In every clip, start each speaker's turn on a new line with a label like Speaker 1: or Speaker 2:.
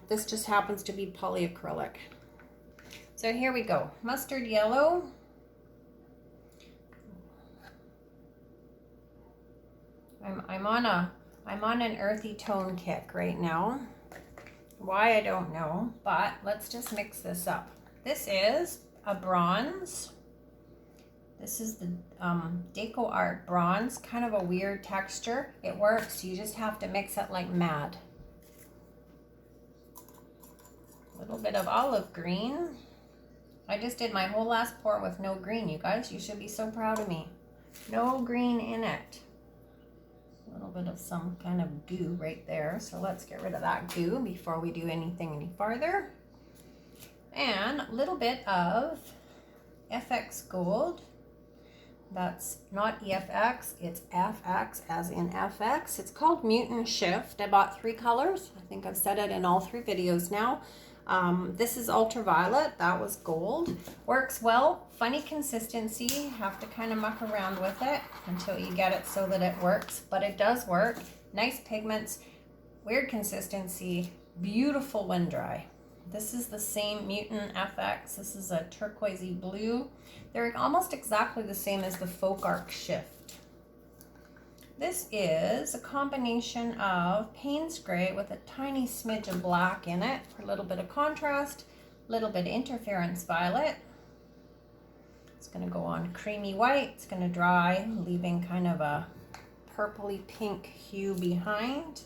Speaker 1: This just happens to be polyacrylic. So here we go. Mustard yellow. I'm on an earthy tone kick right now. Why, I don't know, but let's just mix this up. This is a bronze. This is the Deco Art bronze, kind of a weird texture. It works, you just have to mix it like mad. A little bit of olive green. I just did my whole last pour with no green, you guys. You should be so proud of me. No green in it. A little bit of some kind of goo right there. So let's get rid of that goo before we do anything any farther. And a little bit of FX Gold. That's not EFX, it's FX as in FX. It's called Mutant Shift. I bought 3 colors. I think I've said it in all 3 videos now. This is ultraviolet, that was gold. Works well, funny consistency, have to kind of muck around with it until you get it so that it works, but it does work. Nice pigments, weird consistency, beautiful when dry. This is the same Mutant FX, this is a turquoisey blue. They're almost exactly the same as the Folk Arc Shift. This is a combination of Payne's Gray with a tiny smidge of black in it for a little bit of contrast, a little bit of Interference Violet. It's going to go on creamy white. It's going to dry, leaving kind of a purpley pink hue behind.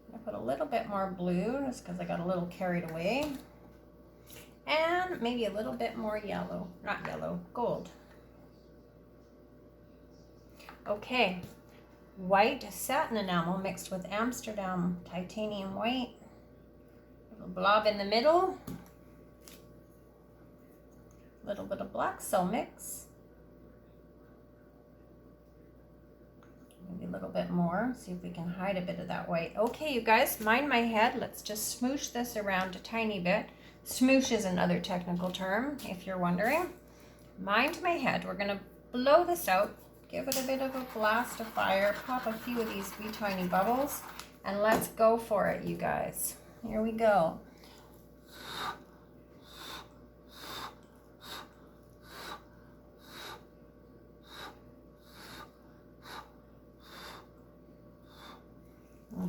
Speaker 1: I'm going to put a little bit more blue just because I got a little carried away. And maybe a little bit more yellow, not yellow, gold. Okay. White satin enamel mixed with Amsterdam titanium white. A little blob in the middle. A little bit of black cell mix. Maybe a little bit more. See if we can hide a bit of that white. Okay, you guys, mind my head. Let's just smoosh this around a tiny bit. Smoosh is another technical term, if you're wondering. Mind my head. We're going to blow this out. Give it a bit of a blast of fire, pop a few of these wee tiny bubbles, and let's go for it, you guys. Here we go.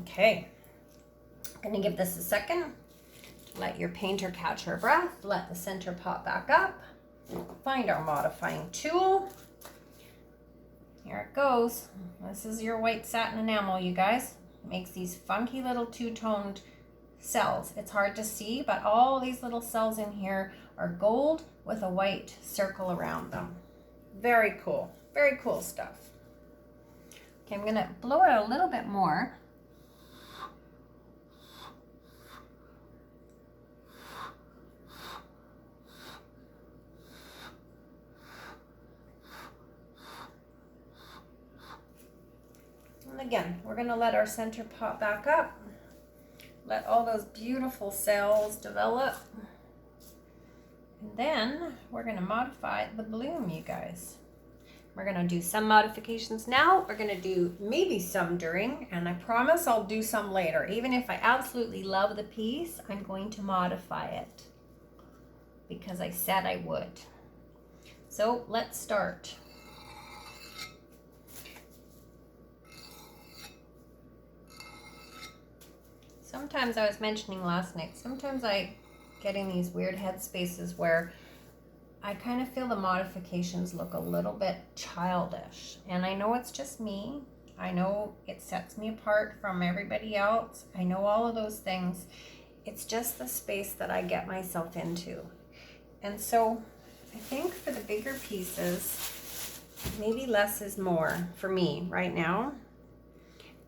Speaker 1: Okay, I'm gonna give this a second. Let your painter catch her breath, let the center pop back up, find our modifying tool. Here it goes. This is your white satin enamel, you guys. It makes these funky little two-toned cells. It's hard to see, but all these little cells in here are gold with a white circle around them. Very cool stuff. Okay, I'm gonna blow it a little bit more. Again, we're going to let our center pop back up. Let all those beautiful cells develop. And then we're going to modify the bloom, you guys. We're going to do some modifications now. We're going to do maybe some during, and I promise I'll do some later. Even if I absolutely love the piece, I'm going to modify it because I said I would. So let's start. Sometimes I was mentioning last night, sometimes I get in these weird headspaces where I kind of feel the modifications look a little bit childish. And I know it's just me. I know it sets me apart from everybody else. I know all of those things. It's just the space that I get myself into. And so I think for the bigger pieces, maybe less is more for me right now.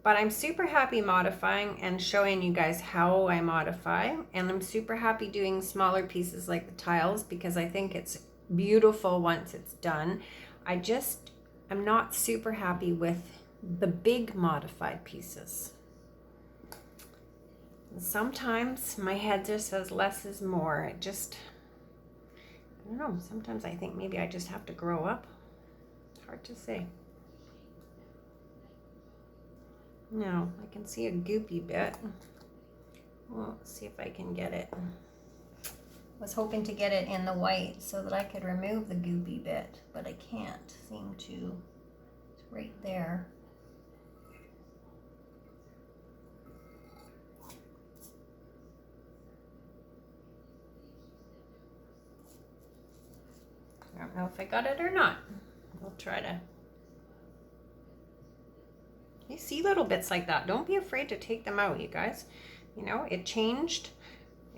Speaker 1: But I'm super happy modifying and showing you guys how I modify. And I'm super happy doing smaller pieces like the tiles because I think it's beautiful once it's done. I'm not super happy with the big modified pieces. And sometimes my head just says less is more. I don't know, sometimes I think maybe I just have to grow up. Hard to say. No, I can see a goopy bit. Let's see if I can get it. Was hoping to get it in the white so that I could remove the goopy bit, but I can't seem to. It's right there. I don't know if I got it or not. I'll try to. You see little bits like that. Don't be afraid to take them out, you guys. You know, it changed.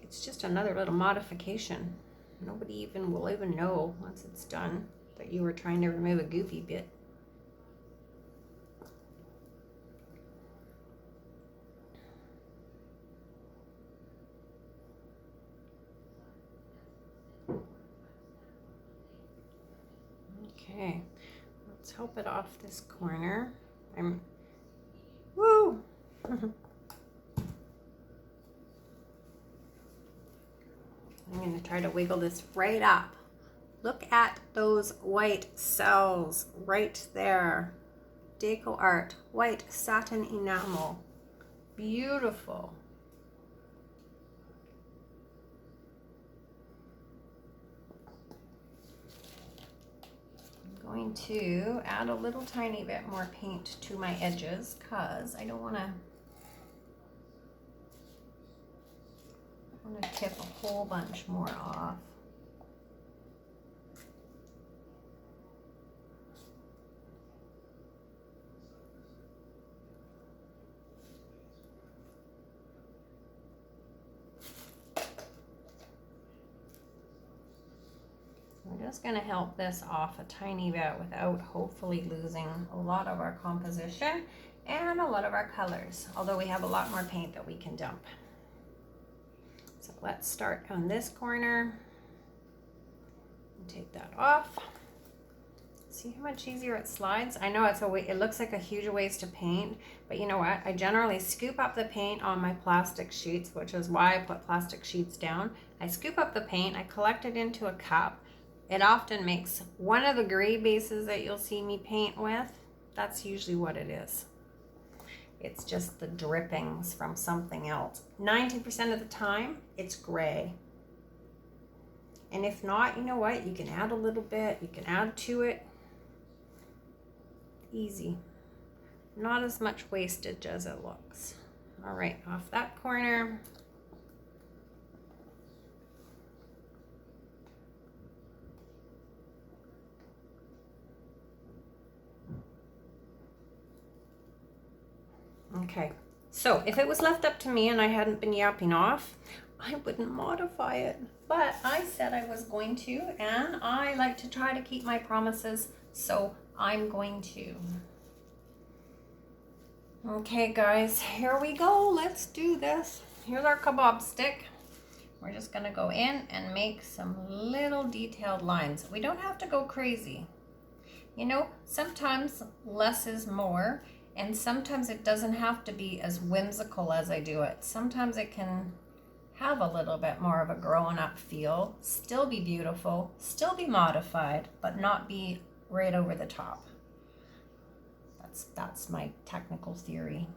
Speaker 1: It's just another little modification. Nobody even will even know once it's done that you were trying to remove a goofy bit. Okay, let's help it off this corner. Woo! I'm going to try to wiggle this right up. Look at those white cells right there. Deco Art, white satin enamel. Beautiful. I'm going to add a little tiny bit more paint to my edges because I don't want to tip a whole bunch more off. We're just going to help this off a tiny bit without hopefully losing a lot of our composition and a lot of our colors, although we have a lot more paint that we can dump. So let's start on this corner and take that off. See how much easier it slides? I know it looks like a huge waste of paint, but you know what? I generally scoop up the paint on my plastic sheets, which is why I put plastic sheets down. I scoop up the paint, I collect it into a cup. It often makes one of the gray bases that you'll see me paint with. That's usually what it is. It's just the drippings from something else. 90% of the time, it's gray. And if not, you know what? You can add a little bit. You can add to it. Easy. Not as much wastage as it looks. All right, off that corner. Okay, so if it was left up to me and I hadn't been yapping off, I wouldn't modify it. But I said I was going to, and I like to try to keep my promises, so I'm going to. Okay, guys, here we go. Let's do this. Here's our kebab stick. We're just gonna go in and make some little detailed lines. We don't have to go crazy. You know, sometimes less is more. And sometimes it doesn't have to be as whimsical as I do it. Sometimes it can have a little bit more of a grown-up feel, still be beautiful, still be modified, but not be right over the top. That's my technical theory.